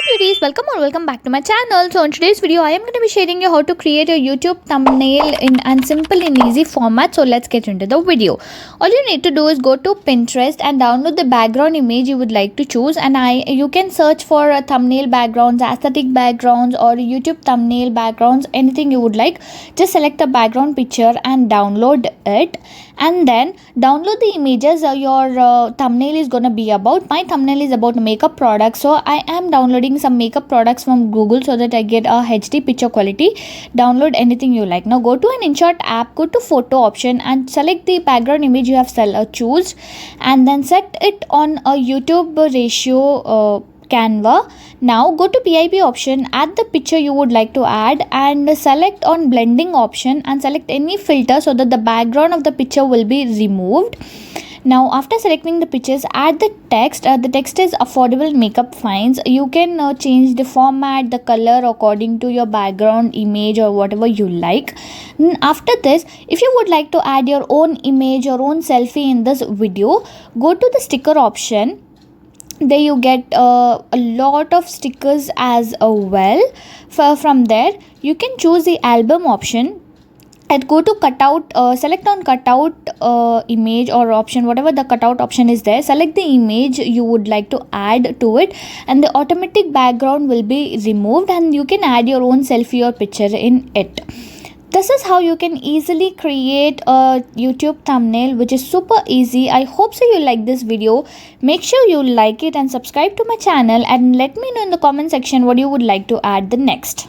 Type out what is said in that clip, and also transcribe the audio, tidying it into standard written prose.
beauties, welcome or welcome back to my channel. So in today's video I am going to be sharing you how to create a YouTube thumbnail in a simple and easy format. So let's get into the video. All you need to do is go to Pinterest and download the background image you would like to choose, and you can search for thumbnail backgrounds, aesthetic backgrounds, or YouTube thumbnail backgrounds, anything you would like. Just select the background picture and download it, and then download the images your thumbnail is going to be about. My thumbnail is about makeup products, so I am downloading some makeup products from Google so that I get a HD picture quality. Download anything you like. Now go to an InShot app, go to photo option and select the background image you have choose, and then set it on a YouTube ratio Canva. Now go to PIP option, add the picture you would like to add, and select on blending option and select any filter so that the background of the picture will be removed. Now after selecting the pictures, add the text. The text is affordable makeup finds. You can change the format, the color according to your background image or whatever you like. After this, if you would like to add your own image, your own selfie in this video, go to the sticker option. There you get a lot of stickers as well. From there you can choose the album option and go to cutout. Select on cutout image or option, whatever the cutout option is there. Select the image you would like to add to it, and the automatic background will be removed, and you can add your own selfie or picture in it. This is how you can easily create a YouTube thumbnail, which is super easy. I hope so you like this video. Make sure you like it and subscribe to my channel, and let me know in the comment section what you would like to add the next.